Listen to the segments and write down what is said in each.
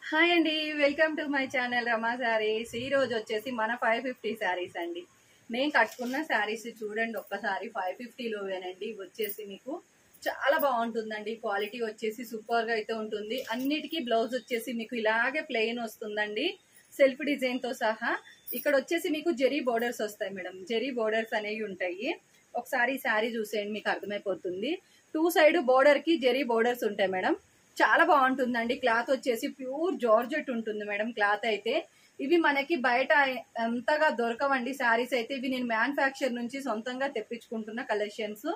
Hi అండి, welcome to my channel రమా శారీస్. ఈ రోజు వచ్చేసి మన 550 శారీస్ అండి. నేను కట్టుకున్న శారీస్ చూడండి ఒక్కసారి. 550లోవేనండి. వచ్చేసి మీకు చాలా బాగుంటుందండి. క్వాలిటీ వచ్చేసి సూపర్ గా అయితే ఉంటుంది. అన్నిటికీ బ్లౌజ్ వచ్చేసి మీకు ఇలాగే ప్లెయిన్ వస్తుందండి, సెల్ఫ్ డిజైన్ తో సహా. ఇక్కడ వచ్చేసి మీకు జెరీ బోర్డర్స్ వస్తాయి మేడం. జెరీ బోర్డర్స్ అనేవి ఉంటాయి. ఒకసారి ఈ శారీ చూసేయండి, మీకు అర్థమైపోతుంది. టూ సైడ్ బోర్డర్ కి జెరీ బోర్డర్స్ ఉంటాయి మేడం. చాలా బాగుంటుందండి. క్లాత్ వచ్చేసి ప్యూర్ జార్జెట్ ఉంటుంది మేడం. క్లాత్ అయితే ఇవి మనకి బయట అంతగా దొరకవండి శారీస్ అయితే. ఇవి నేను మ్యానుఫ్యాక్చర్ నుంచి సొంతంగా తెప్పించుకుంటున్న కలెక్షన్స్.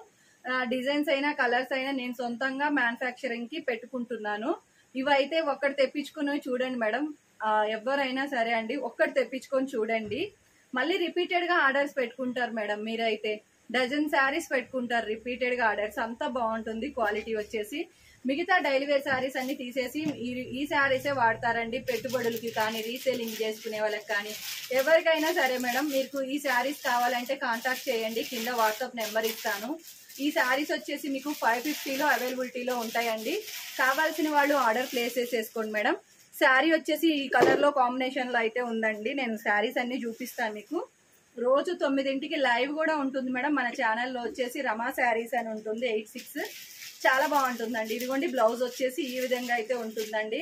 డిజైన్స్ అయినా కలర్స్ అయినా నేను సొంతంగా మ్యానుఫ్యాక్చరింగ్ కి పెట్టుకుంటున్నాను. ఇవైతే ఒక్కటి తెప్పించుకుని చూడండి మేడం. ఎవరైనా సరే అండి, ఒక్కటి తెప్పించుకొని చూడండి. మళ్ళీ రిపీటెడ్ గా ఆర్డర్స్ పెట్టుకుంటారు మేడం. మీరైతే డజన్ శారీస్ పెట్టుకుంటారు రిపీటెడ్ గా ఆర్డర్స్. అంతా బాగుంటుంది క్వాలిటీ వచ్చేసి. మిగతా డైలీ వేర్ శారీస్ అన్ని తీసేసి ఈ శారీసే వాడతారండి పెట్టుబడులకి కానీ, రీసేలింగ్ చేసుకునే వాళ్ళకి కానీ, ఎవరికైనా సరే మేడం. మీకు ఈ శారీస్ కావాలంటే కాంటాక్ట్ చేయండి, కింద వాట్సాప్ నెంబర్ ఇస్తాను. ఈ శారీస్ వచ్చేసి మీకు 550లో అవైలబిలిటీలో ఉంటాయండి. కావాల్సిన వాళ్ళు ఆర్డర్ ప్లేస్ చేసేసుకోండి మేడం. శారీ వచ్చేసి ఈ కలర్ లో కాంబినేషన్ లో అయితే ఉందండి. నేను శారీస్ అన్ని చూపిస్తాను మీకు. రోజు 9ంటికి లైవ్ కూడా ఉంటుంది మేడం. మన ఛానల్లో వచ్చేసి రమా శారీస్ అని ఉంటుంది 86. చాలా బాగుంటుందండి. ఇదిగోండి బ్లౌజ్ వచ్చేసి ఈ విధంగా అయితే ఉంటుందండి.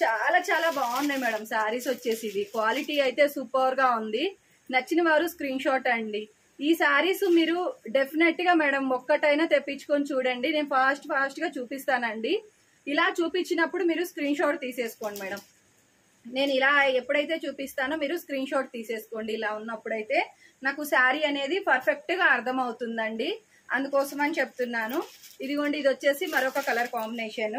చాలా చాలా బాగున్నాయి మేడం శారీస్ వచ్చేసి. ఇది క్వాలిటీ అయితే సూపర్ గా ఉంది. నచ్చిన వారు స్క్రీన్ షాట్ అండి. ఈ శారీస్ మీరు డెఫినెట్ గా మేడం ఒక్కటైనా తెప్పించుకొని చూడండి. నేను ఫాస్ట్ గా చూపిస్తానండి. ఇలా చూపించినప్పుడు మీరు స్క్రీన్ షాట్ తీసేసుకోండి మేడం. నేను ఇలా ఎప్పుడైతే చూపిస్తానో మీరు స్క్రీన్ షాట్ తీసేసుకోండి. ఇలా ఉన్నప్పుడైతే నాకు శారీ అనేది పర్ఫెక్ట్ గా అర్థం అవుతుందండి. అందుకోసం అని చెప్తున్నాను. ఇదిగోండి, ఇది వచ్చేసి మరొక కలర్ కాంబినేషన్.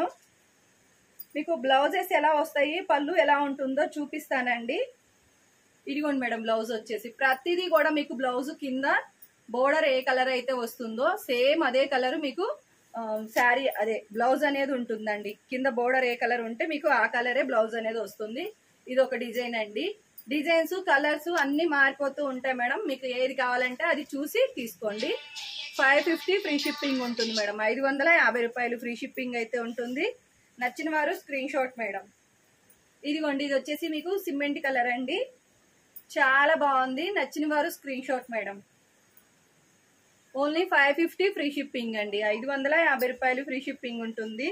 మీకు బ్లౌజెస్ ఎలా వస్తాయి, పళ్ళు ఎలా ఉంటుందో చూపిస్తానండి. ఇదిగోండి మేడం, బ్లౌజ్ వచ్చేసి ప్రతిదీ కూడా మీకు బ్లౌజ్ కింద బోర్డర్ ఏ కలర్ అయితే వస్తుందో సేమ్ అదే కలర్ మీకు శారీ అదే బ్లౌజ్ అనేది ఉంటుందండి. కింద బోర్డర్ ఏ కలర్ ఉంటే మీకు ఆ కలరే బ్లౌజ్ అనేది వస్తుంది. ఇది ఒక డిజైన్ అండి. డిజైన్స్ కలర్స్ అన్ని మారిపోతూ ఉంటాయి మేడం. మీకు ఏది కావాలంటే అది చూసి తీసుకోండి. 550 ఫ్రీ షిప్పింగ్ ఉంటుంది మేడం. 550 రూపాయలు ఫ్రీ షిప్పింగ్ అయితే ఉంటుంది. నచ్చిన వారు స్క్రీన్ షాట్ మేడం. ఇదిగోండి, ఇది వచ్చేసి మీకు సిమెంట్ కలర్ అండి. చాలా బాగుంది. నచ్చిన వారు screenshot madam. Only 550 free shipping అండి. 550 రూపాయలు ఫ్రీ షిప్పింగ్ ఉంటుంది.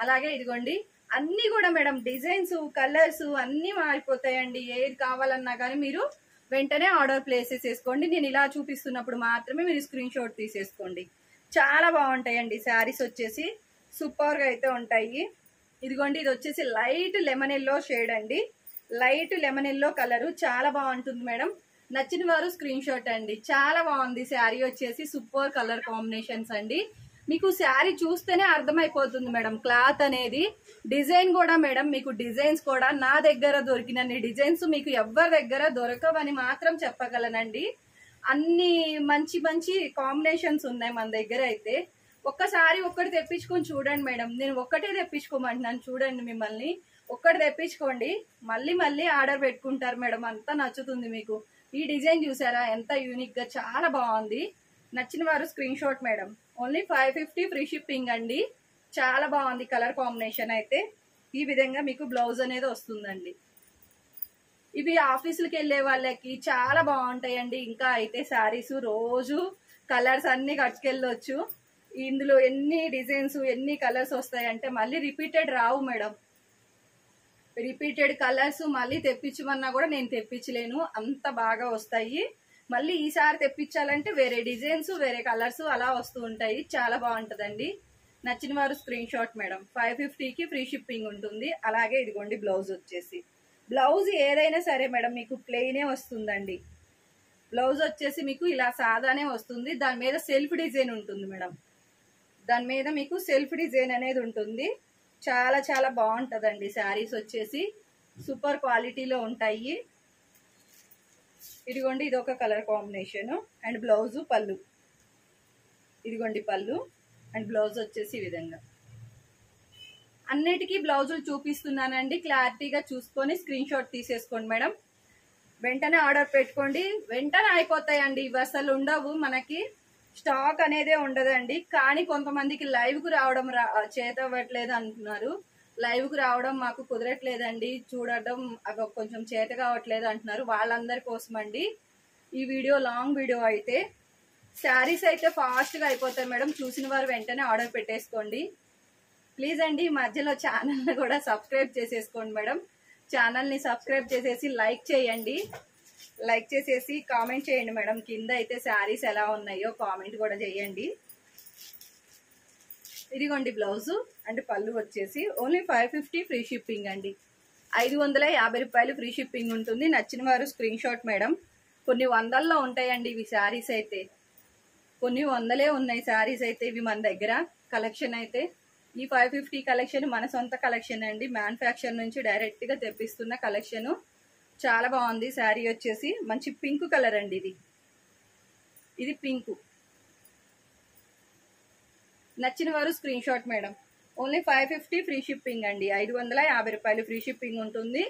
అలాగే ఇదిగోండి, అన్ని కూడా మేడం డిజైన్స్ కలర్స్ అన్ని మారిపోతాయండి. ఏది కావాలన్నా కానీ మీరు వెంటనే ఆర్డర్ ప్లేస్ చేసుకోండి. నేను ఇలా చూపిస్తున్నప్పుడు మాత్రమే మీరు స్క్రీన్ షాట్ తీసేసుకోండి. చాలా బాగుంటాయండి శారీస్ వచ్చేసి. సూపర్ గా అయితే ఉంటాయి. ఇదిగోండి, ఇది వచ్చేసి లైట్ లెమన్ ఎల్లో షేడ్ అండి. లైట్ లెమన్ ఎల్లో కలర్ చాలా బాగుంటుంది మేడం. నచ్చిన వారు స్క్రీన్ షాట్ అండి. చాలా బాగుంది శారీ వచ్చేసి. సూపర్ కలర్ కాంబినేషన్స్ అండి. మీకు శారీ చూస్తేనే అర్థమైపోతుంది మేడం క్లాత్ అనేది. డిజైన్ కూడా మేడం, మీకు డిజైన్స్ కూడా నా దగ్గర దొరికినన్ని డిజైన్స్ మీకు ఎవరి దగ్గర దొరకవని మాత్రం చెప్పగలనండి. అన్ని మంచి మంచి కాంబినేషన్స్ ఉన్నాయి మన దగ్గర అయితే. ఒక్కసారి ఒక్కటి తెప్పించుకొని చూడండి మేడం. నేను ఒక్కటే తెప్పించుకోమంటున్నాను. చూడండి, మిమ్మల్ని ఒక్కటి తెప్పించుకోండి. మళ్ళీ మళ్ళీ ఆర్డర్ పెట్టుకుంటారు మేడం. అంతా నచ్చుతుంది మీకు. ఈ డిజైన్ చూసారా ఎంత యూనిక్ గా, చాలా బాగుంది. నచ్చిన వారు screenshot madam. Only 550 free shipping అండి. చాలా బాగుంది కలర్ కాంబినేషన్ అయితే. ఈ విధంగా మీకు బ్లౌజ్ అనేది వస్తుందండి. ఇవి ఆఫీసులకు వెళ్లే వాళ్ళకి చాలా బాగుంటాయండి. ఇంకా అయితే శారీస్ రోజు కలర్స్ అన్ని కట్టుకెళ్ళొచ్చు. ఇందులో ఎన్ని డిజైన్స్ ఎన్ని కలర్స్ వస్తాయంటే మళ్ళీ రిపీటెడ్ రావు మేడం. రిపీటెడ్ కలర్స్ మళ్ళీ తెప్పించమన్నా కూడా నేను తెప్పించలేను, అంత బాగా వస్తాయి. మళ్ళీ ఈసారి తెప్పించాలంటే వేరే డిజైన్స్ వేరే కలర్స్ అలా వస్తూ ఉంటాయి. చాలా బాగుంటదండి. నచ్చిన వారు స్క్రీన్ షాట్ మేడం. 550కి ఫ్రీ షిప్పింగ్ ఉంటుంది. అలాగే ఇదిగోండి బ్లౌజ్ వచ్చేసి. బ్లౌజ్ ఏదైనా సరే మేడం మీకు ప్లెయినే వస్తుందండి. బ్లౌజ్ వచ్చేసి మీకు ఇలా సాదానే వస్తుంది. దాని మీద సెల్ఫ్ డిజైన్ ఉంటుంది మేడం. దాని మీద మీకు సెల్ఫ్ డిజైన్ అనేది ఉంటుంది. చాలా చాలా బాగుంటదండి శారీస్ వచ్చేసి. సూపర్ క్వాలిటీలో ఉంటాయి. ఇదిగోండి, ఇది ఒక కలర్ కాంబినేషన్ అండ్ బ్లౌజ్ పళ్ళు. ఇదిగోండి పళ్ళు అండ్ బ్లౌజ్ వచ్చేసి ఈ విధంగా. అన్నిటికీ బ్లౌజులు చూపిస్తున్నానండి. క్లారిటీగా చూసుకొని స్క్రీన్ షాట్ తీసేసుకోండి మేడం. వెంటనే ఆర్డర్ పెట్టుకోండి. వెంటనే అయిపోతాయండి. ఇవి అసలు ఉండవు, మనకి స్టాక్ అనేదే ఉండదండి. కానీ కొంతమందికి లైవ్ కు రావడం చేతవ్వట్లేదు అంటున్నారు. లైవ్కి రావడం మాకు కుదరట్లేదండి, చూడడం అవి కొంచెం చేత కావట్లేదు అంటున్నారు. వాళ్ళందరి కోసం అండి ఈ వీడియో, లాంగ్ వీడియో. అయితే శారీస్ అయితే ఫాస్ట్గా అయిపోతాయి మేడం, చూసిన వారు వెంటనే ఆర్డర్ పెట్టేసుకోండి ప్లీజ్ అండి. మధ్యలో ఛానల్ని కూడా సబ్స్క్రైబ్ చేసేసుకోండి మేడం. ఛానల్ని సబ్స్క్రైబ్ చేసేసి లైక్ చేయండి, లైక్ చేసేసి కామెంట్ చేయండి మేడం. కింద అయితే శారీస్ ఎలా ఉన్నాయో కామెంట్ కూడా చేయండి. ఇదిగోండి బ్లౌజు అండ్ పళ్ళు వచ్చేసి ఓన్లీ 550 ఫ్రీ షిప్పింగ్ అండి. 550 రూపాయలు ఫ్రీ షిప్పింగ్ ఉంటుంది. నచ్చిన వారు స్క్రీన్ షాట్ మేడం. కొన్ని వందల్లో ఉంటాయండి ఇవి శారీస్ అయితే, కొన్ని వందలే ఉన్నాయి శారీస్ అయితే ఇవి మన దగ్గర. కలెక్షన్ అయితే ఈ 550 కలెక్షన్ మన సొంత కలెక్షన్ అండి, మ్యానుఫ్యాక్చర్ నుంచి డైరెక్ట్ గా తెప్పిస్తున్న కలెక్షన్. చాలా బాగుంది శారీ వచ్చేసి, మంచి పింక్ కలర్ అండి. ఇది పింక్. నచ్చిన వారు screenshot madam. Only 550 free shipping అండి. 550 రూపాయలు ఫ్రీ షిప్పింగ్ ఉంటుంది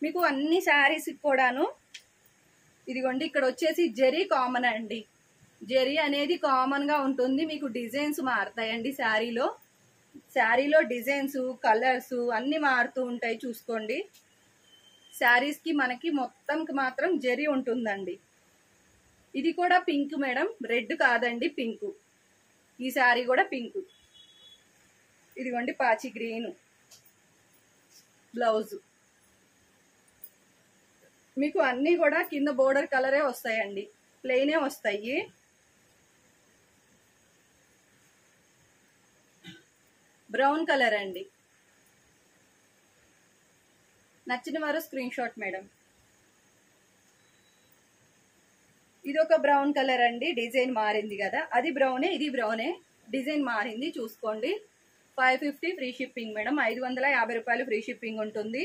మీకు అన్ని శారీస్ కూడాను. ఇదిగోండి ఇక్కడ వచ్చేసి జెరీ కామన్ అండి, జెరీ అనేది కామన్ గా ఉంటుంది. మీకు డిజైన్స్ మారుతాయండి శారీలో, శారీలో డిజైన్స్ కలర్స్ అన్ని మారుతూ ఉంటాయి చూసుకోండి. శారీస్ కి మనకి మొత్తంకి మాత్రం జెరీ ఉంటుందండి. ఇది కూడా పింక్ మేడం, రెడ్ కాదండి, పింక్. ఈ శారీ కూడా పింక్. ఇదిగోండి పాచి గ్రీన్ బ్లౌజ్. మీకు అన్ని కూడా కింద బోర్డర్ కలరే వస్తాయండి, ప్లెయినే వస్తాయి. బ్రౌన్ కలర్ అండి. నచ్చిన వారు స్క్రీన్ షాట్ మేడం. ఇది ఒక బ్రౌన్ కలర్ అండి, డిజైన్ మారింది కదా, అది బ్రౌనే ఇది బ్రౌనే, డిజైన్ మారింది చూసుకోండి. 550 ఫ్రీ షిప్పింగ్ మేడం. 550 రూపాయలు ఫ్రీ షిప్పింగ్ ఉంటుంది.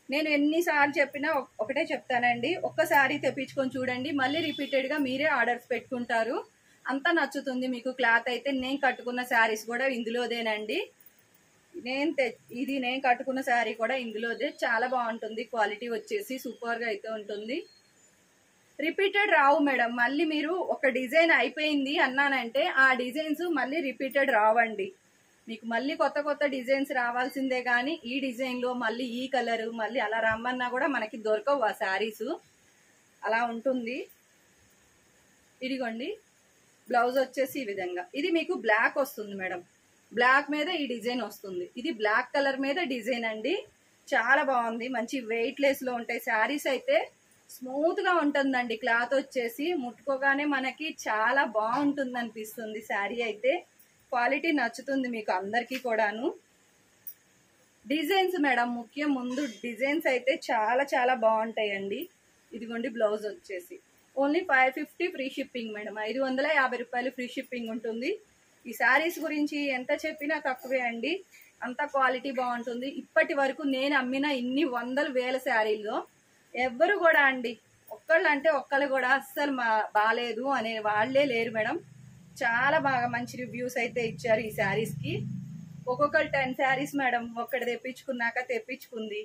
నేను ఎన్నిసార్లు చెప్పినా ఒకటే చెప్తానండి, ఒక్కసారి తెప్పించుకొని చూడండి, మళ్ళీ రిపీటెడ్ గా మీరే ఆర్డర్స్ పెట్టుకుంటారు. అంతా నచ్చుతుంది మీకు. క్లాత్ అయితే నేను కట్టుకున్న శారీస్ కూడా ఇందులోదేనండి. నేను కట్టుకున్న శారీ కూడా ఇందులోదే. చాలా బాగుంటుంది, క్వాలిటీ వచ్చేసి సూపర్ గా అయితే ఉంటుంది. రిపీటెడ్ రావు మేడం. మళ్ళీ మీరు ఒక డిజైన్ అయిపోయింది అన్నానంటే ఆ డిజైన్స్ మళ్ళీ రిపీటెడ్ రావండి. మీకు మళ్ళీ కొత్త కొత్త డిజైన్స్ రావాల్సిందే కానీ ఈ డిజైన్ లో మళ్ళీ ఈ కలర్ మళ్ళీ అలా రమ్మన్నా కూడా మనకి దొరకవు ఆ శారీస్, అలా ఉంటుంది. ఇదిగోండి బ్లౌజ్ వచ్చేసి ఈ విధంగా. ఇది మీకు బ్లాక్ వస్తుంది మేడం, బ్లాక్ మీద ఈ డిజైన్ వస్తుంది. ఇది బ్లాక్ కలర్ మీద డిజైన్ అండి, చాలా బాగుంది. మంచి వెయిట్ లెస్ లో ఉంటాయి శారీస్ అయితే, స్మూత్ గా ఉంటుందండి. క్లాత్ వచ్చేసి ముట్టుకోగానే మనకి చాలా బాగుంటుంది అనిపిస్తుంది శారీ అయితే. క్వాలిటీ నచ్చుతుంది మీకు అందరికీ కూడాను. డిజైన్స్ మేడం ముఖ్యం, ముందు డిజైన్స్ అయితే చాలా చాలా బాగుంటాయండి. ఇదిగోండి బ్లౌజ్ వచ్చేసి ఓన్లీ 550 ఫ్రీ షిప్పింగ్ మేడం. 550 రూపాయలు ఫ్రీ షిప్పింగ్ ఉంటుంది. ఈ శారీస్ గురించి ఎంత చెప్పినా తక్కువే అండి, అంత క్వాలిటీ బాగుంటుంది. ఇప్పటి వరకు నేను అమ్మిన ఇన్ని వందల వేల శారీల్లో ఎవ్వరు కూడా అండి, ఒక్కళ్ళు అంటే ఒక్కళ్ళు కూడా అస్సలు బాగాలేదు అనే వాళ్లే లేరు మేడం. చాలా బాగా మంచి రివ్యూస్ అయితే ఇచ్చారు ఈ శారీస్ కి. ఒక్కొక్కరు 10 శారీస్ మేడం ఒక్కటి తెప్పించుకుంది.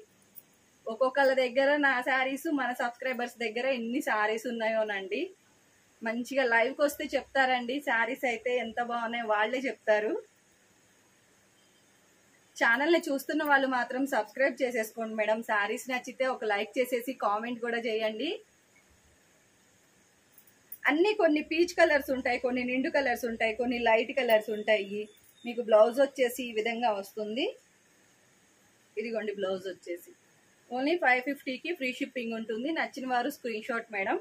ఒక్కొక్కళ్ళ దగ్గర నా శారీస్, మన సబ్స్క్రైబర్స్ దగ్గర ఎన్ని శారీస్ ఉన్నాయోనండి. మంచిగా లైవ్కి వస్తే చెప్తారండి శారీస్ అయితే ఎంత బాగున్నాయో వాళ్లే చెప్తారు. ఛానల్ ని చూస్తున్న వాళ్ళు మాత్రం సబ్స్క్రైబ్ చేసేసుకోండి మేడం. శారీస్ నచ్చితే ఒక లైక్ చేసేసి కామెంట్ కూడా చేయండి. అన్ని కొన్ని పీచ్ కలర్స్ ఉంటాయి, కొన్ని నిండు కలర్స్ ఉంటాయి, కొన్ని లైట్ కలర్స్ ఉంటాయి. మీకు బ్లౌజ్ వచ్చేసి ఈ విధంగా వస్తుంది. ఇదిగోండి బ్లౌజ్ వచ్చేసి ఓన్లీ 550కి ఫ్రీ షిప్పింగ్ ఉంటుంది. నచ్చిన వారు screenshot madam.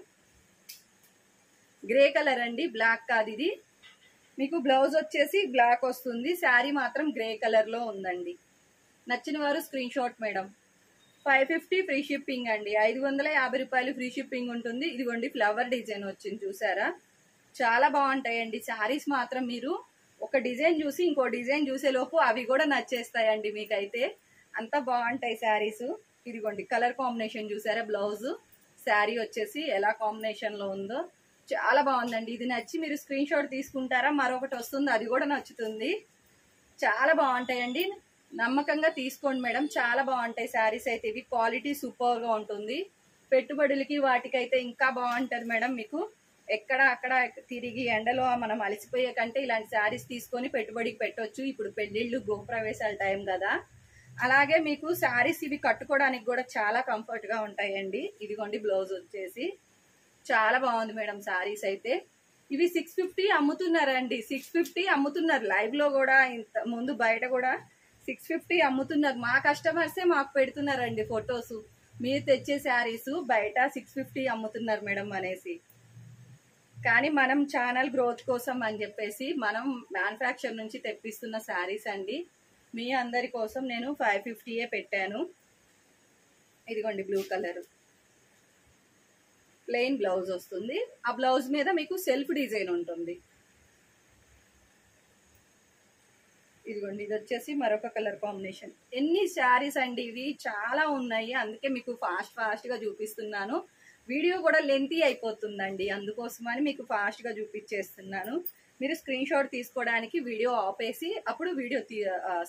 Grey colour అండి, బ్లాక్ కాదు ఇది. మీకు బ్లౌజ్ వచ్చేసి బ్లాక్ వస్తుంది, శారీ మాత్రం గ్రే కలర్ లో ఉందండి. నచ్చిన వారు screenshot madam. 550 free shipping అండి. 550 రూపాయలు ఫ్రీ షిప్పింగ్ ఉంటుంది. ఇదిగోండి ఫ్లవర్ డిజైన్ వచ్చింది చూసారా, చాలా బాగుంటాయండి శారీస్ మాత్రం. మీరు ఒక డిజైన్ చూసి ఇంకో డిజైన్ చూసే లోపు అవి కూడా నచ్చేస్తాయండి మీకైతే, అంత బాగుంటాయి శారీస్. ఇదిగోండి కలర్ కాంబినేషన్ చూసారా, బ్లౌజ్ శారీ వచ్చేసి ఎలా కాంబినేషన్ లో ఉందో చాలా బాగుందండి. ఇది నచ్చి మీరు స్క్రీన్ షాట్ తీసుకుంటారా, మరొకటి వస్తుంది అది కూడా నచ్చుతుంది. చాలా బాగుంటాయండి, నమ్మకంగా తీసుకోండి మేడం. చాలా బాగుంటాయి శారీస్ అయితే, ఇవి క్వాలిటీ సూపర్ గా ఉంటుంది. పెట్టుబడులకి వాటికైతే ఇంకా బాగుంటది మేడం. మీకు ఎక్కడ అక్కడ తిరిగి ఎండలో మనం అలసిపోయే కంటే ఇలాంటి శారీస్ తీసుకొని పెట్టుబడికి పెట్టొచ్చు. ఇప్పుడు పెళ్లిళ్ళు గృహప్రవేశాల టైం కదా, అలాగే మీకు శారీస్ ఇవి కట్టుకోవడానికి కూడా చాలా కంఫర్ట్ గా ఉంటాయండి. ఇదిగోండి బ్లౌజ్ వచ్చేసి చాలా బాగుంది మేడం శారీస్ అయితే. ఇవి 650 అమ్ముతున్నారండి. 650 అమ్ముతున్నారు. లైవ్ లో కూడా ఇంత ముందు బయట కూడా 650 అమ్ముతున్నారు. మా కస్టమర్సే మాకు పెడుతున్నారండి ఫొటోస్. మీరు తెచ్చే శారీస్ బయట 650 అమ్ముతున్నారు మేడం అనేసి. కానీ మనం ఛానల్ గ్రోత్ కోసం అని చెప్పేసి మనం మ్యానుఫ్యాక్చర్ నుంచి తెప్పిస్తున్న శారీస్ అండి. మీ అందరి కోసం నేను 550 పెట్టాను. ఇదిగోండి బ్లూ కలర్ ప్లెయిన్ బ్లౌజ్ వస్తుంది. ఆ బ్లౌజ్ మీద మీకు సెల్ఫ్ డిజైన్ ఉంటుంది. ఇదిగోండి ఇది వచ్చేసి మరొక కలర్ కాంబినేషన్. ఎన్ని శారీస్ అండి ఇవి, చాలా ఉన్నాయి. అందుకే మీకు ఫాస్ట్ గా చూపిస్తున్నాను. వీడియో కూడా లెంతీ అయిపోతుందండి, అందుకోసమని మీకు ఫాస్ట్ గా చూపించేస్తున్నాను. మీరు స్క్రీన్ షాట్ తీసుకోవడానికి వీడియో ఆపేసి అప్పుడు వీడియో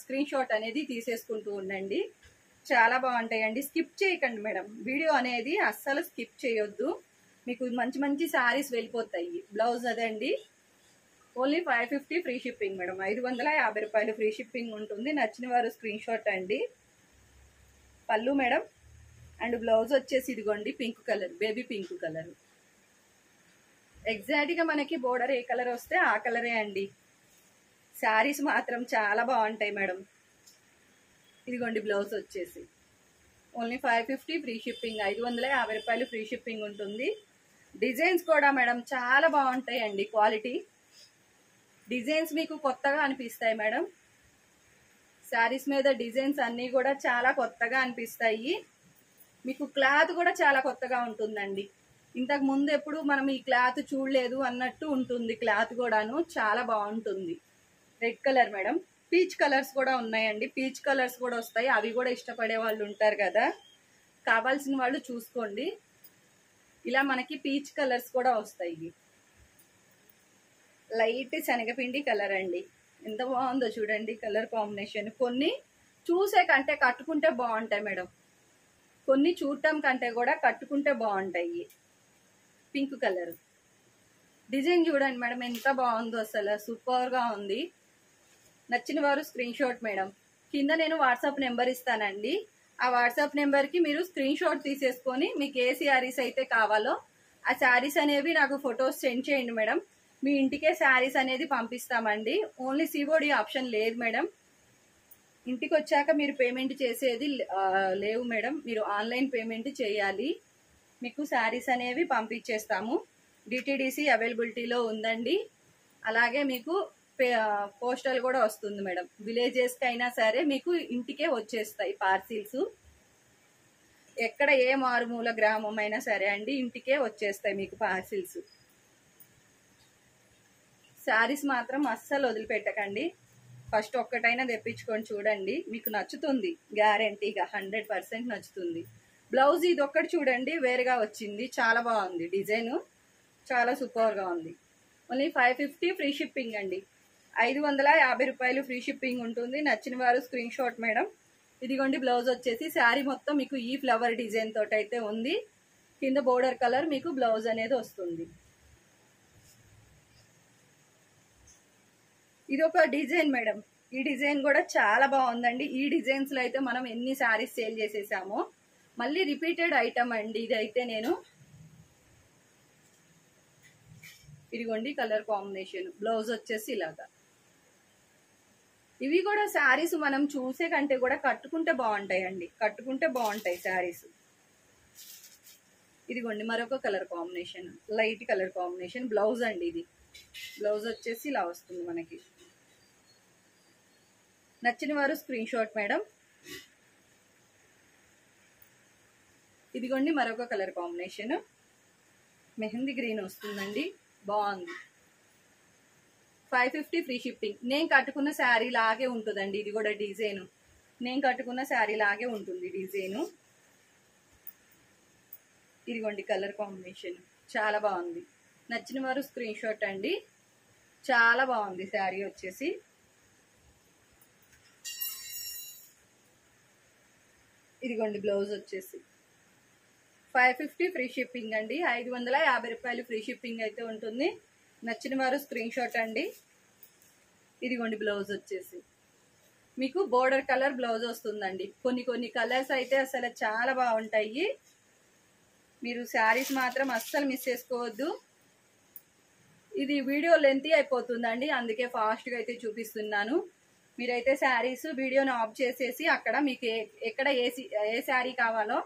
స్క్రీన్ షాట్ అనేది తీసేసుకుంటూ ఉండండి. చాలా బాగుంటాయండి. స్కిప్ చేయకండి మేడం, వీడియో అనేది అస్సలు స్కిప్ చేయొద్దు. మీకు మంచి మంచి శారీస్ వెళ్ళిపోతాయి. బ్లౌజ్ అదండి. Only 550 free shipping madam. 550 రూపాయలు ఫ్రీ షిప్పింగ్ ఉంటుంది. నచ్చిన వారు స్క్రీన్ షాట్ అండి. పళ్ళు మేడం అండ్ బ్లౌజ్ వచ్చేసి ఇదిగోండి pink colour, baby pink colour. Exact గా మనకి బోర్డర్ ఏ కలర్ వస్తే ఆ కలరే అండి. శారీస్ మాత్రం చాలా బాగుంటాయి మేడం. ఇదిగోండి బ్లౌజ్ వచ్చేసి ఓన్లీ 550 ఫ్రీ షిప్పింగ్. 550 రూపాయలు ఫ్రీ షిప్పింగ్ ఉంటుంది. డిజైన్స్ కూడా మేడం చాలా బాగుంటాయండి. క్వాలిటీ డిజైన్స్ మీకు కొత్తగా అనిపిస్తాయి మేడం. శారీస్ మీద డిజైన్స్ అన్నీ కూడా చాలా కొత్తగా అనిపిస్తాయి. మీకు క్లాత్ కూడా చాలా కొత్తగా ఉంటుందండి. ఇంతకు ముందు ఎప్పుడు మనం ఈ క్లాత్ చూడలేదు అన్నట్టు ఉంటుంది. క్లాత్ కూడాను చాలా బాగుంటుంది. Red colour madam. Peach colours కూడా ఉన్నాయండి. పీచ్ కలర్స్ కూడా వస్తాయి. అవి కూడా ఇష్టపడే వాళ్ళు ఉంటారు కదా, కావాల్సిన వాళ్ళు చూసుకోండి. ఇలా మనకి పీచ్ కలర్స్ కూడా వస్తాయి. లైట్ శనగపిండి కలర్ అండి. ఎంత బాగుందో చూడండి కలర్ కాంబినేషన్. కొన్ని చూసే కంటే కట్టుకుంటే బాగుంటాయి మేడం. కొన్ని చూడటం కంటే కూడా కట్టుకుంటే బాగుంటాయి. పింక్ కలర్ డిజైన్ చూడండి మేడం ఎంత బాగుందో, అసలు సూపర్ గా ఉంది. నచ్చిన వారు స్క్రీన్ షాట్ మేడం. కింద నేను వాట్సాప్ నెంబర్ ఇస్తానండి. ఆ వాట్సాప్ నెంబర్ కి మీరు స్క్రీన్ షాట్ తీసేసుకొని మీకు ఏ శారీస్ అయితే కావాలో ఆ శారీస్ అనేవి నాకు ఫొటోస్ సెండ్ చేయండి మేడం. మీ ఇంటికే శారీస్ అనేది పంపిస్తామండి. ఓన్లీ సిఓడి ఆప్షన్ లేదు మేడం. ఇంటికి వచ్చాక మీరు పేమెంట్ చేసేది లేవు మేడం. మీరు ఆన్లైన్ పేమెంట్ చేయాలి. మీకు శారీస్ అనేవి పంపించేస్తాము. డిటిడిసి అవైలబిలిటీలో ఉందండి. అలాగే మీకు పోస్టల్ కూడా వస్తుంది మేడం. విలేజెస్కి అయినా సరే మీకు ఇంటికే వచ్చేస్తాయి పార్సిల్స్. ఎక్కడ ఏ మారుమూల గ్రామం అయినా సరే అండి ఇంటికే వచ్చేస్తాయి మీకు పార్సిల్స్. శారీస్ మాత్రం అస్సలు వదిలిపెట్టకండి. ఫస్ట్ ఒక్కటైనా తెప్పించుకొని చూడండి, మీకు నచ్చుతుంది. గ్యారంటీగా 100% నచ్చుతుంది. బ్లౌజ్ ఇది ఒక్కటి చూడండి వేరుగా వచ్చింది, చాలా బాగుంది. డిజైన్ చాలా సూపర్ గా ఉంది. ఓన్లీ 550 ఫ్రీ షిప్పింగ్ అండి. 550 రూపాయలు ఫ్రీ షిప్పింగ్ ఉంటుంది. నచ్చిన వారు స్క్రీన్ షాట్ మేడం. ఇదిగోండి బ్లౌజ్ వచ్చేసి శారీ మొత్తం మీకు ఈ ఫ్లవర్ డిజైన్ తోటి అయితే ఉంది. కింద బోర్డర్ కలర్ మీకు బ్లౌజ్ అనేది వస్తుంది. ఇది ఒక డిజైన్ మేడం. ఈ డిజైన్ కూడా చాలా బాగుందండి. ఈ డిజైన్స్ లో అయితే మనం ఎన్ని శారీస్ సేల్ చేసేసామో. మళ్ళీ రిపీటెడ్ ఐటమ్ అండి ఇదైతే. నేను ఇదిగోండి కలర్ కాంబినేషన్. బ్లౌజ్ వచ్చేసి ఇలాగా. ఇవి కూడా శారీస్ మనం చూసే కంటే కూడా కట్టుకుంటే బాగుంటాయండి. కట్టుకుంటే బాగుంటాయి శారీస్. ఇదిగోండి మరొక colour combination, light colour combination. Blouse అండి ఇది. బ్లౌజ్ వచ్చేసి ఇలా వస్తుంది మనకి. నచ్చిన వారు స్క్రీన్ షాట్ మేడం. ఇదిగోండి మరొక కలర్ కాంబినేషన్, మెహందీ గ్రీన్ వస్తుందండి. బాగుంది. 550 ఫ్రీ షిప్పింగ్. నేను కట్టుకున్న శారీ లాగే ఉంటుందండి. ఇది కూడా డిజైన్ నేను కట్టుకున్న శారీ లాగే ఉంటుంది డిజైన్. ఇదిగోండి కలర్ కాంబినేషన్ చాలా బాగుంది. నచ్చిన వారు స్క్రీన్ షాట్ అండి. చాలా బాగుంది శారీ వచ్చేసి. ఇదిగోండి బ్లౌజ్ వచ్చేసి 550 ఫ్రీ షిప్పింగ్ అండి. 550 రూపాయలు ఫ్రీ షిప్పింగ్ అయితే ఉంటుంది. నచ్చిన వారు స్క్రీన్ షాట్ అండి. ఇదిగోండి బ్లౌజ్ వచ్చేసి మీకు బోర్డర్ కలర్ బ్లౌజ్ వస్తుందండి. కొన్ని కలర్స్ అయితే అసలు చాలా బాగుంటాయి. మీరు శారీస్ మాత్రం అస్సలు మిస్ చేసుకోవద్దు. ఇది వీడియో లెంతీ అయిపోతుందండి, అందుకే ఫాస్ట్గా అయితే చూపిస్తున్నాను. మీరైతే శారీస్ వీడియోని ఆఫ్ చేసేసి అక్కడ మీకు ఎక్కడ ఏ శారీ కావాలో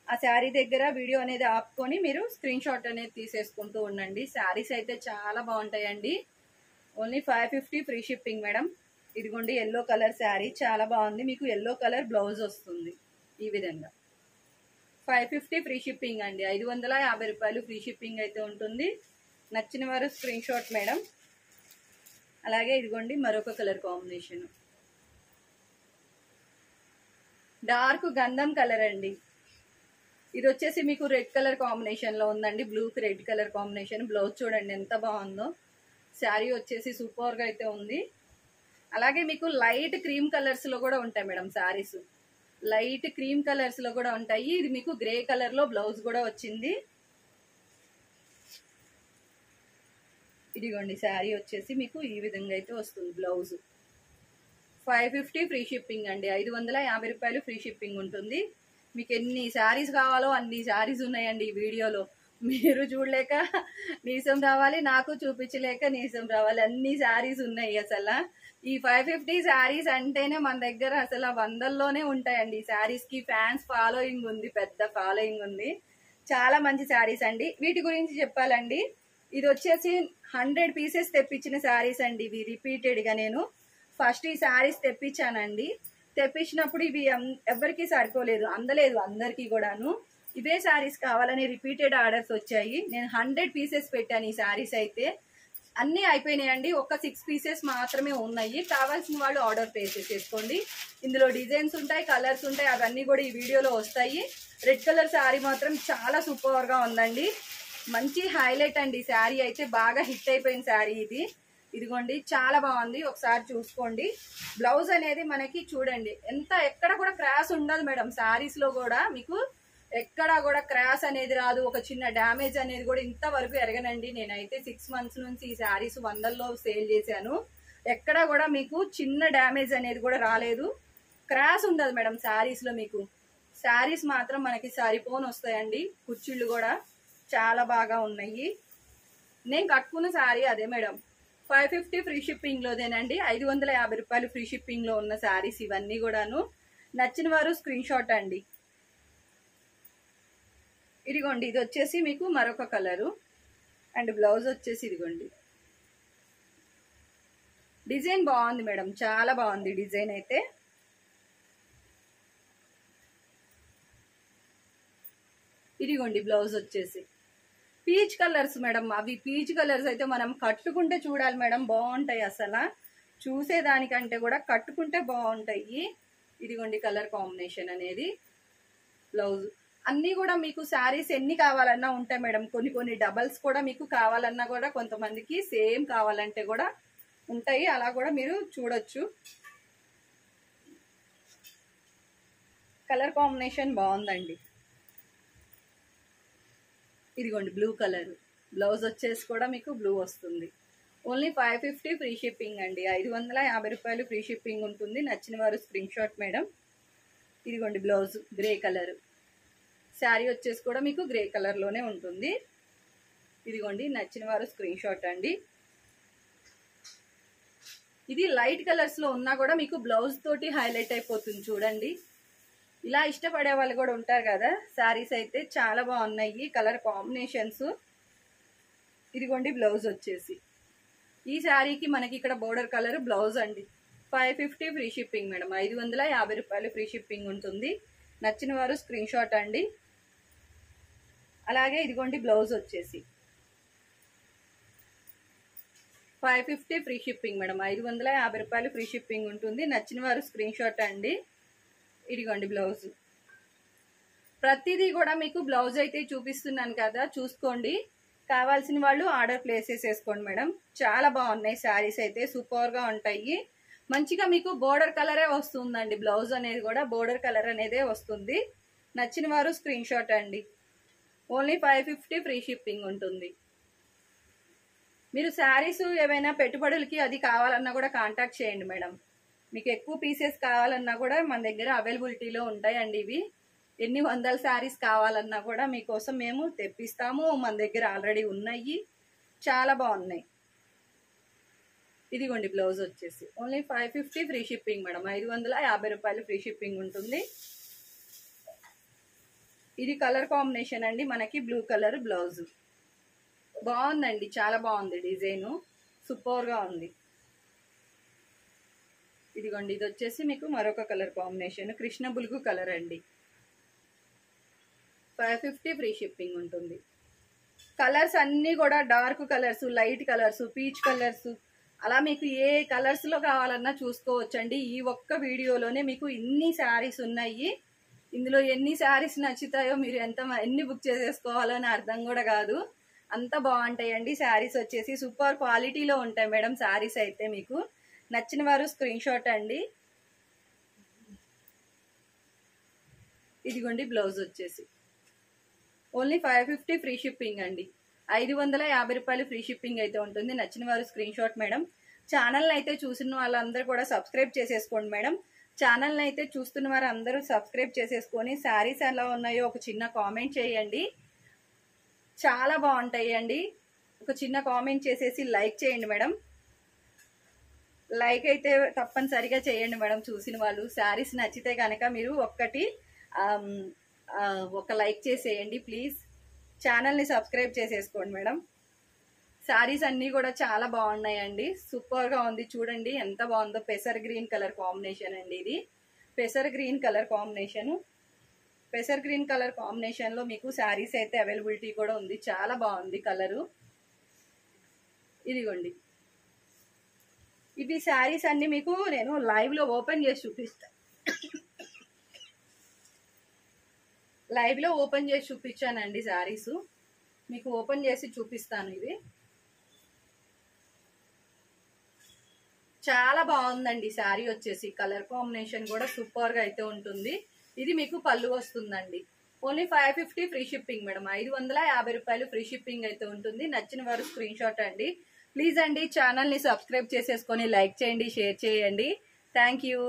ఆ శారీ దగ్గర వీడియో అనేది ఆపుకొని మీరు స్క్రీన్ షాట్ అనేది తీసేసుకుంటూ ఉండండి. శారీస్ అయితే చాలా బాగుంటాయండి. Only 550 free shipping madam. ఇదిగోండి ఎల్లో కలర్ శారీ చాలా బాగుంది. మీకు ఎల్లో కలర్ బ్లౌజ్ వస్తుంది ఈ విధంగా. 550 ఫ్రీ షిప్పింగ్ అండి. 550 రూపాయలు ఫ్రీ షిప్పింగ్ అయితే ఉంటుంది. నచ్చిన వారు స్క్రీన్ షాట్ మేడం. అలాగే ఇదిగోండి మరొక కలర్ కాంబినేషన్, డార్క్ గంధం కలర్ అండి. ఇది వచ్చేసి మీకు రెడ్ కలర్ కాంబినేషన్ లో ఉందండి. బ్లూకి రెడ్ కలర్ కాంబినేషన్. బ్లౌజ్ చూడండి ఎంత బాగుందో. శారీ వచ్చేసి సూపర్ గా అయితే ఉంది. అలాగే మీకు లైట్ క్రీమ్ కలర్స్ లో కూడా ఉంటాయి madam saris. Light cream colours లో కూడా ఉంటాయి. ఇది మీకు గ్రే కలర్ లో బ్లౌజ్ కూడా వచ్చింది. ఇదిగోండి శారీ వచ్చేసి మీకు ఈ విధంగా అయితే వస్తుంది బ్లౌజ్. 550 ఫ్రీ షిప్పింగ్ అండి. 550 రూపాయలు ఫ్రీ షిప్పింగ్ ఉంటుంది. మీకు ఎన్ని శారీస్ కావాలో అన్ని శారీస్ ఉన్నాయండి ఈ వీడియోలో. మీరు చూడలేక నీసం రావాలి, నాకు చూపించలేక నీసం రావాలి. అన్ని శారీస్ ఉన్నాయి. అసలు ఈ 550 శారీస్ అంటేనే మన దగ్గర అసలు వందల్లోనే ఉంటాయండి. ఈ శారీస్ కి ఫ్యాన్స్ ఫాలోయింగ్ ఉంది, పెద్ద ఫాలోయింగ్ ఉంది. చాలా మంచి శారీస్ అండి. వీటి గురించి చెప్పాలండి, ఇది వచ్చేసి 100 పీసెస్ తెప్పించిన శారీస్ అండి. ఇవి రిపీటెడ్ గా నేను ఫస్ట్ ఈ శారీస్ తెప్పించానండి. తెప్పించినప్పుడు ఇవి ఎవరికి సరిపోలేదు, అందలేదు అందరికి కూడాను. ఇవే శారీస్ కావాలని రిపీటెడ్ ఆర్డర్స్ వచ్చాయి. నేను 100 పీసెస్ పెట్టాను. ఈ శారీస్ అయితే అన్ని అయిపోయినాయండి. ఒక 6 పీసెస్ మాత్రమే ఉన్నాయి. కావాల్సిన వాళ్ళు ఆర్డర్ ప్లేస్ చేసుకోండి. ఇందులో డిజైన్స్ ఉంటాయి, కలర్స్ ఉంటాయి, అవన్నీ కూడా ఈ వీడియోలో వస్తాయి. రెడ్ కలర్ శారీ మాత్రం చాలా సూపర్ గా ఉందండి. మంచి హైలైట్ అండి. శారీ అయితే బాగా హిట్ అయిపోయిన శారీ ఇది. ఇదిగోండి చాలా బాగుంది, ఒకసారి చూసుకోండి. బ్లౌజ్ అనేది మనకి చూడండి ఎంత ఎక్కడ కూడా క్రాస్ ఉండదు మేడం. శారీస్ లో కూడా మీకు ఎక్కడ కూడా క్రాస్ అనేది రాదు. ఒక చిన్న డ్యామేజ్ అనేది కూడా ఇంతవరకు ఎరగనండి. నేనైతే 6 మంత్స్ నుంచి ఈ శారీస్ వందల్లో సేల్ చేశాను. ఎక్కడ కూడా మీకు చిన్న డ్యామేజ్ అనేది కూడా రాలేదు. క్రాస్ ఉండదు మేడం శారీస్ లో. మీకు శారీస్ మాత్రం మనకి సరిపోని వస్తాయండి. కుర్చీళ్ళు కూడా చాలా బాగా ఉన్నాయి. నేను కట్టుకున్న శారీ అదే మేడం. 550 free shipping లోదేనండి. 550 రూపాయలు ఫ్రీ షిప్పింగ్ లో ఉన్న శారీస్ ఇవన్నీ కూడాను. నచ్చిన వారు స్క్రీన్ షాట్ అండి. ఇదిగోండి ఇది వచ్చేసి మీకు మరొక కలరు అండ్ బ్లౌజ్ వచ్చేసి ఇదిగోండి. డిజైన్ బాగుంది మేడం, చాలా బాగుంది డిజైన్ అయితే. ఇదిగోండి బ్లౌజ్ వచ్చేసి పీచ్ కలర్స్ మేడం. అవి పీచ్ కలర్స్ అయితే మనం కట్టుకుంటే చూడాలి మేడం, బాగుంటాయి. అసలు చూసేదానికంటే కూడా కట్టుకుంటే బాగుంటాయి. ఇదిగోండి కలర్ కాంబినేషన్ అనేది. బ్లౌజ్ అన్ని కూడా మీకు శారీస్ ఎన్ని కావాలన్నా ఉంటాయి మేడం. కొన్ని డబల్స్ కూడా మీకు కావాలన్నా కూడా కొంతమందికి సేమ్ కావాలంటే కూడా ఉంటాయి. అలా కూడా మీరు చూడొచ్చు. కలర్ కాంబినేషన్ బాగుందండి. ఇదిగోండి బ్లూ కలర్ బ్లౌజ్ వచ్చేసి కూడా మీకు బ్లూ వస్తుంది. ఓన్లీ 550 ఫ్రీ షిప్పింగ్ అండి. 550 రూపాయలు ఫ్రీ షిప్పింగ్ ఉంటుంది. నచ్చిన వారు స్క్రీన్ షాట్ మేడం. ఇదిగోండి బ్లౌజ్ గ్రే కలర్. శారీ వచ్చేసి కూడా మీకు గ్రే కలర్ లోనే ఉంటుంది. ఇదిగోండి నచ్చిన వారు స్క్రీన్ షాట్ అండి. ఇది లైట్ కలర్స్ లో ఉన్నా కూడా మీకు బ్లౌజ్ తోటి హైలైట్ అయిపోతుంది చూడండి. ఇలా ఇష్టపడే వాళ్ళు కూడా ఉంటారు కదా. శారీస్ అయితే చాలా బాగున్నాయి కలర్ కాంబినేషన్స్. ఇదిగోండి బ్లౌజ్ వచ్చేసి ఈ శారీకి మనకి ఇక్కడ బోర్డర్ కలర్ బ్లౌజ్ అండి. 550 ఫ్రీ షిప్పింగ్ మేడం. 550 రూపాయలు ఫ్రీ షిప్పింగ్ ఉంటుంది. నచ్చిన వారు స్క్రీన్ షాట్ అండి. అలాగే ఇదిగోండి బ్లౌజ్ వచ్చేసి 550 ఫ్రీ షిప్పింగ్ మేడం. 550 రూపాయలు ఫ్రీ షిప్పింగ్ ఉంటుంది. నచ్చిన వారు స్క్రీన్ షాట్ అండి. ఇదిగోండి బ్లౌజ్. ప్రతిదీ కూడా మీకు బ్లౌజ్ అయితే చూపిస్తున్నాను కదా, చూసుకోండి. కావాల్సిన వాళ్ళు ఆర్డర్ ప్లేస్ చేసేసుకోండి మేడం. చాలా బాగున్నాయి శారీస్ అయితే, సూపర్ గా ఉంటాయి. మంచిగా మీకు బోర్డర్ కలరే వస్తుందండి. బ్లౌజ్ అనేది కూడా బోర్డర్ కలర్ అనేదే వస్తుంది. నచ్చిన వారు స్క్రీన్ షాట్ అండి. ఓన్లీ 550 ఫ్రీ షిప్పింగ్ ఉంటుంది. మీరు శారీస్ ఏమైనా పెట్టుబడులకి అది కావాలన్నా కూడా కాంటాక్ట్ చేయండి మేడం. మీకు ఎక్కువ పీసెస్ కావాలన్నా కూడా మన దగ్గర అవైలబిలిటీలో ఉంటాయండి. ఇవి ఎన్ని వందల శారీస్ కావాలన్నా కూడా మీకోసం మేము తెప్పిస్తాము. మన దగ్గర ఆల్రెడీ ఉన్నాయి, చాలా బాగున్నాయి. ఇదిగోండి బ్లౌజ్ వచ్చేసి ఓన్లీ 550 ఫ్రీ షిప్పింగ్ మేడం. 550 రూపాయలు ఫ్రీ షిప్పింగ్ ఉంటుంది. ఇది కలర్ కాంబినేషన్ అండి, మనకి బ్లూ కలర్ బ్లౌజ్. బాగుందండి, చాలా బాగుంది డిజైన్, సూపర్ గా ఉంది. ఇదిగోండి ఇది వచ్చేసి మీకు మరొక కలర్ కాంబినేషన్, కృష్ణ బులుగు కలర్ అండి. 550 ఫ్రీ షిప్పింగ్ ఉంటుంది. కలర్స్ అన్నీ కూడా dark colours, light colours, peach colours, అలా మీకు ఏ కలర్స్ లో కావాలన్నా చూసుకోవచ్చండి. ఈ ఒక్క వీడియోలోనే మీకు ఇన్ని శారీస్ ఉన్నాయి. ఇందులో ఎన్ని శారీస్ నచ్చుతాయో మీరు ఎన్ని బుక్ చేసేసుకోవాలో అని అర్థం కూడా కాదు, అంత బాగుంటాయండి. శారీస్ వచ్చేసి సూపర్ క్వాలిటీలో ఉంటాయి మేడం. శారీస్ అయితే మీకు నచ్చిన వారు స్క్రీన్ షాట్ అండి. ఇదిగోండి బ్లౌజ్ వచ్చేసి ఓన్లీ 550 ఫ్రీ షిప్పింగ్ అండి. 550 రూపాయలు ఫ్రీ షిప్పింగ్ అయితే ఉంటుంది. నచ్చిన వారు స్క్రీన్ షాట్ మేడం. ఛానల్ అయితే చూసిన వాళ్ళందరూ కూడా సబ్స్క్రైబ్ చేసేసుకోండి మేడం. ఛానల్ అయితే చూస్తున్న వారు అందరూ సబ్స్క్రైబ్ చేసేసుకొని శారీస్ ఎలా ఉన్నాయో ఒక చిన్న కామెంట్ చేయండి, చాలా బాగుంటాయి అండి. ఒక చిన్న కామెంట్ చేసేసి లైక్ చేయండి మేడం. లైక్ అయితే తప్పనిసరిగా చేయండి మేడం. చూసిన వాళ్ళు శారీస్ నచ్చితే కనుక మీరు ఒక లైక్ చేసేయండి ప్లీజ్. ఛానల్ని సబ్స్క్రైబ్ చేసేసుకోండి మేడం. శారీస్ అన్నీ కూడా చాలా బాగున్నాయండి, సూపర్గా ఉంది. చూడండి ఎంత బాగుందో, పెసర్ గ్రీన్ కలర్ కాంబినేషన్ అండి. ఇది పెసర్ గ్రీన్ కలర్ కాంబినేషన్. పెసర్ గ్రీన్ కలర్ కాంబినేషన్లో మీకు శారీస్ అయితే అవైలబిలిటీ కూడా ఉంది, చాలా బాగుంది కలరు. ఇదిగోండి ఇవి శారీస్ అన్ని మీకు నేను లైవ్లో ఓపెన్ చేసి చూపిస్తాను. లైవ్లో ఓపెన్ చేసి చూపించానండి శారీస్, మీకు ఓపెన్ చేసి చూపిస్తాను. ఇది చాలా బాగుందండి శారీ వచ్చేసి, కలర్ కాంబినేషన్ కూడా సూపర్గా అయితే ఉంటుంది. ఇది మీకు పళ్ళు వస్తుందండి. Only 550 free shipping madam. 550 రూపాయలు ఫ్రీ షిప్పింగ్ అయితే ఉంటుంది. నచ్చిన వారు స్క్రీన్ షాట్ అండి. ప్లీజ్ అండి ఛానల్ని సబ్స్క్రైబ్ చేసేసుకొని లైక్ చేయండి, షేర్ చేయండి. Thank you.